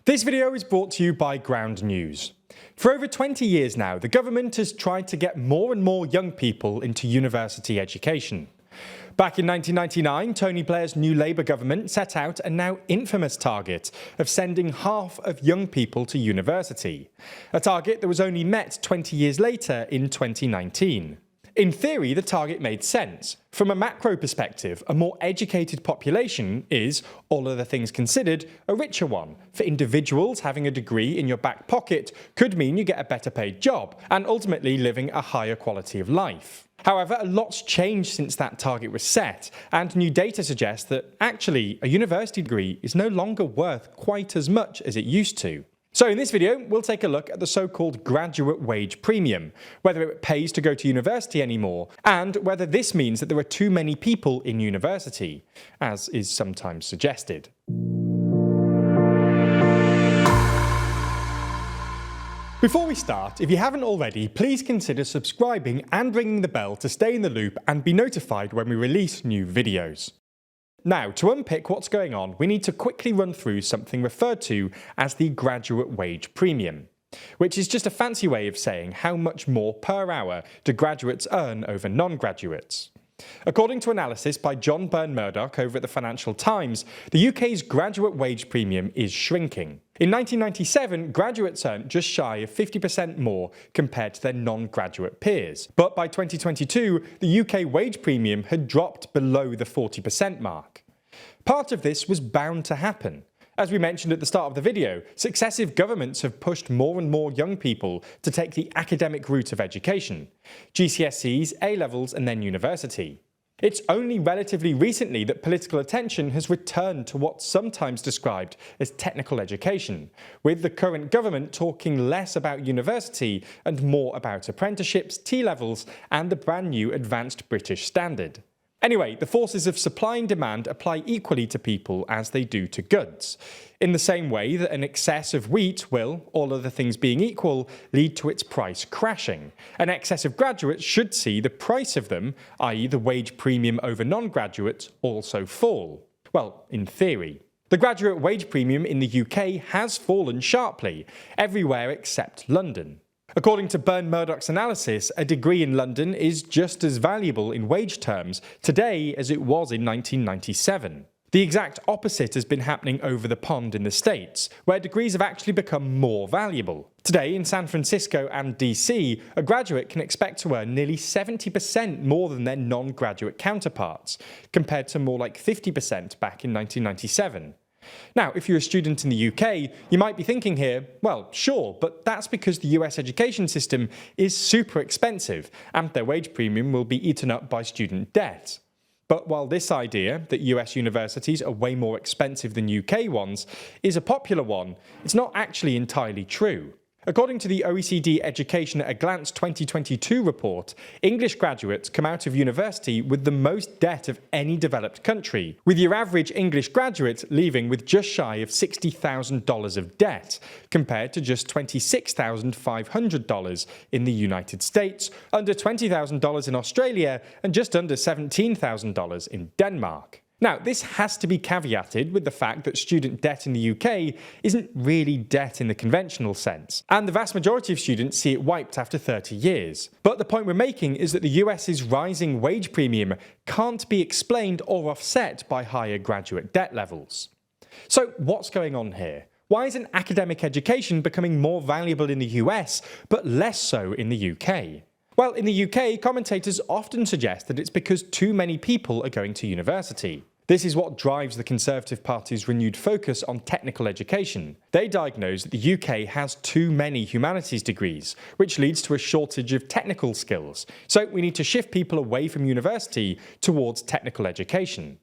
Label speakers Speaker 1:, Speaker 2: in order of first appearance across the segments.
Speaker 1: This video is brought to you by Ground News. For over 20 years now, the government has tried to get more and more young people into university education. Back in 1999, Tony Blair's new Labour government set out a now infamous target of sending half of young people to university, a target that was only met 20 years later in 2019. In theory, the target made sense. From a macro perspective, a more educated population is, all other things considered, a richer one. For individuals, having a degree in your back pocket could mean you get a better paid job, and ultimately living a higher quality of life. However, a lot's changed since that target was set, and new data suggests that actually a university degree is no longer worth quite as much as it used to. So in this video, we'll take a look at the so-called graduate wage premium, whether it pays to go to university anymore, and whether this means that there are too many people in university, as is sometimes suggested. Before we start, if you haven't already, please consider subscribing and ringing the bell to stay in the loop and be notified when we release new videos. Now, to unpick what's going on, we need to quickly run through something referred to as the graduate wage premium, which is just a fancy way of saying how much more per hour do graduates earn over non-graduates. According to analysis by John Murdoch over at the Financial Times, the UK's graduate wage premium is shrinking. In 1997, graduates earned just shy of 50% more compared to their non-graduate peers. But by 2022, the UK wage premium had dropped below the 40% mark. Part of this was bound to happen. As we mentioned at the start of the video, successive governments have pushed more and more young people to take the academic route of education: GCSEs, A-levels and then university. It's only relatively recently that political attention has returned to what's sometimes described as technical education, with the current government talking less about university and more about apprenticeships, T-levels and the brand new Advanced British Standard. Anyway, the forces of supply and demand apply equally to people as they do to goods, in the same way that an excess of wheat will, all other things being equal, lead to its price crashing. An excess of graduates should see the price of them, i.e. the wage premium over non-graduates, also fall. Well, in theory. The graduate wage premium in the UK has fallen sharply, everywhere except London. According to Murdoch's analysis, a degree in London is just as valuable in wage terms today as it was in 1997. The exact opposite has been happening over the pond in the States, where degrees have actually become more valuable. Today, in San Francisco and DC, a graduate can expect to earn nearly 70% more than their non-graduate counterparts, compared to more like 50% back in 1997. Now, if you're a student in the UK, you might be thinking here, well, sure, but that's because the US education system is super expensive and their wage premium will be eaten up by student debt. But while this idea, that US universities are way more expensive than UK ones, is a popular one, it's not actually entirely true. According to the OECD Education at a Glance 2022 report, English graduates come out of university with the most debt of any developed country, with your average English graduate leaving with just shy of $60,000 of debt, compared to just $26,500 in the United States, under $20,000 in Australia, and just under $17,000 in Denmark. Now, this has to be caveated with the fact that student debt in the UK isn't really debt in the conventional sense, and the vast majority of students see it wiped after 30 years. But the point we're making is that the US's rising wage premium can't be explained or offset by higher graduate debt levels. So what's going on here? Why is an academic education becoming more valuable in the US, but less so in the UK? Well, in the UK, commentators often suggest that it's because too many people are going to university. This is what drives the Conservative Party's renewed focus on technical education. They diagnose that the UK has too many humanities degrees, which leads to a shortage of technical skills. So we need to shift people away from university towards technical education.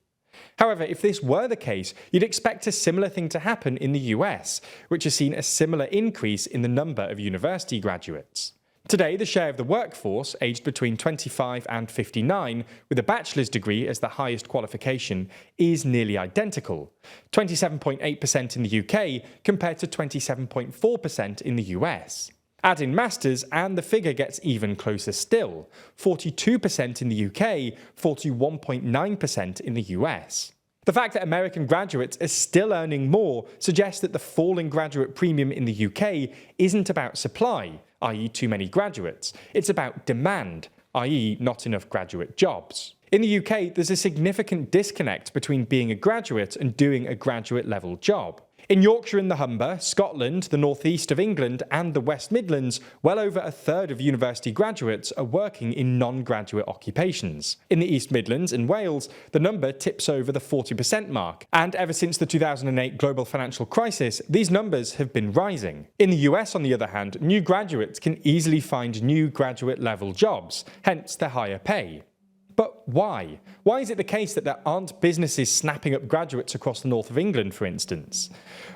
Speaker 1: However, if this were the case, you'd expect a similar thing to happen in the US, which has seen a similar increase in the number of university graduates. Today, the share of the workforce, aged between 25 and 59, with a bachelor's degree as the highest qualification, is nearly identical: 27.8% in the UK compared to 27.4% in the US. Add in masters and the figure gets even closer still: 42% in the UK, 41.9% in the US. The fact that American graduates are still earning more suggests that the fall in graduate premium in the UK isn't about supply, i.e. too many graduates, it's about demand, i.e. not enough graduate jobs. In the UK, there's a significant disconnect between being a graduate and doing a graduate-level job. In Yorkshire and the Humber, Scotland, the North East of England and the West Midlands, well over a third of university graduates are working in non-graduate occupations. In the East Midlands and Wales, the number tips over the 40% mark, and ever since the 2008 global financial crisis, these numbers have been rising. In the US, on the other hand, new graduates can easily find new graduate-level jobs, hence their higher pay. But why? Why is it the case that there aren't businesses snapping up graduates across the north of England, for instance?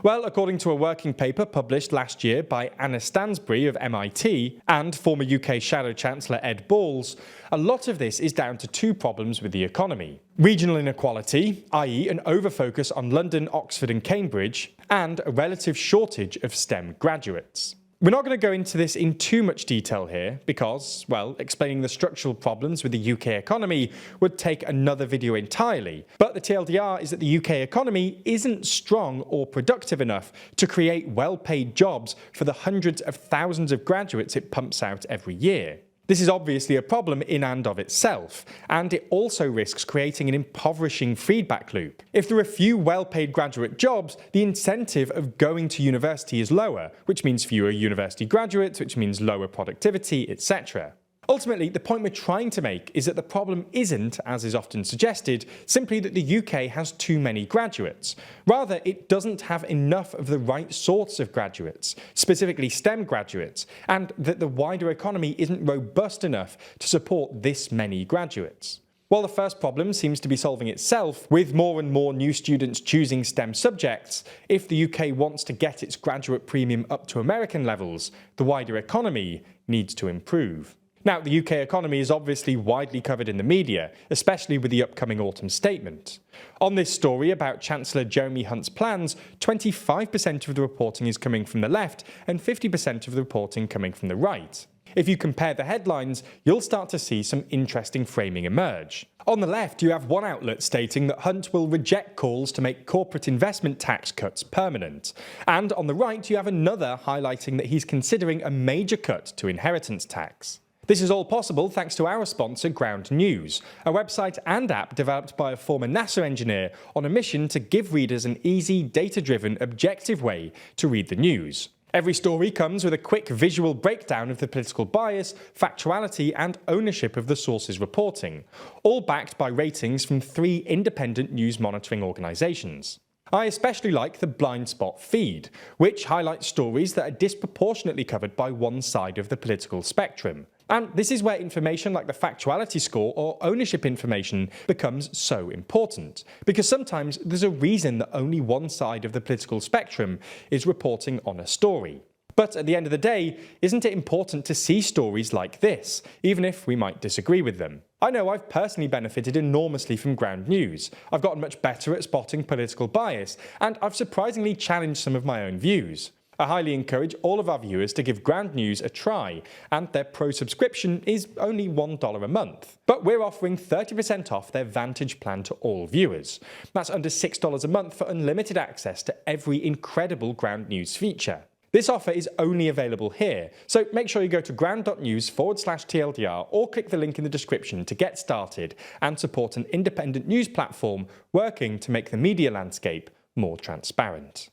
Speaker 1: Well, according to a working paper published last year by Anna Stansbury of MIT and former UK Shadow Chancellor Ed Balls, a lot of this is down to two problems with the economy. Regional inequality, i.e. an overfocus on London, Oxford and Cambridge, and a relative shortage of STEM graduates. We're not going to go into this in too much detail here because, well, explaining the structural problems with the UK economy would take another video entirely. But the TLDR is that the UK economy isn't strong or productive enough to create well-paid jobs for the hundreds of thousands of graduates it pumps out every year. This is obviously a problem in and of itself, and it also risks creating an impoverishing feedback loop. If there are few well-paid graduate jobs, the incentive of going to university is lower, which means fewer university graduates, which means lower productivity, etc. Ultimately, the point we're trying to make is that the problem isn't, as is often suggested, simply that the UK has too many graduates. Rather, it doesn't have enough of the right sorts of graduates, specifically STEM graduates, and that the wider economy isn't robust enough to support this many graduates. While the first problem seems to be solving itself, with more and more new students choosing STEM subjects, if the UK wants to get its graduate premium up to American levels, the wider economy needs to improve. Now, the UK economy is obviously widely covered in the media, especially with the upcoming autumn statement. On this story about Chancellor Jeremy Hunt's plans, 25% of the reporting is coming from the left and 50% of the reporting coming from the right. If you compare the headlines, you'll start to see some interesting framing emerge. On the left, you have one outlet stating that Hunt will reject calls to make corporate investment tax cuts permanent. And on the right, you have another highlighting that he's considering a major cut to inheritance tax. This is all possible thanks to our sponsor Ground News, a website and app developed by a former NASA engineer on a mission to give readers an easy, data-driven, objective way to read the news. Every story comes with a quick visual breakdown of the political bias, factuality and ownership of the source's reporting, all backed by ratings from 3 independent news monitoring organisations. I especially like the blind spot feed, which highlights stories that are disproportionately covered by one side of the political spectrum. And this is where information like the factuality score or ownership information becomes so important, because sometimes there's a reason that only one side of the political spectrum is reporting on a story. But at the end of the day, isn't it important to see stories like this, even if we might disagree with them? I know I've personally benefited enormously from Ground News. I've gotten much better at spotting political bias, and I've surprisingly challenged some of my own views. I highly encourage all of our viewers to give Ground News a try, and their pro subscription is only $1 a month. But we're offering 30% off their Vantage plan to all viewers. That's under $6 a month for unlimited access to every incredible Ground News feature. This offer is only available here, so make sure you go to ground.news/TLDR or click the link in the description to get started and support an independent news platform working to make the media landscape more transparent.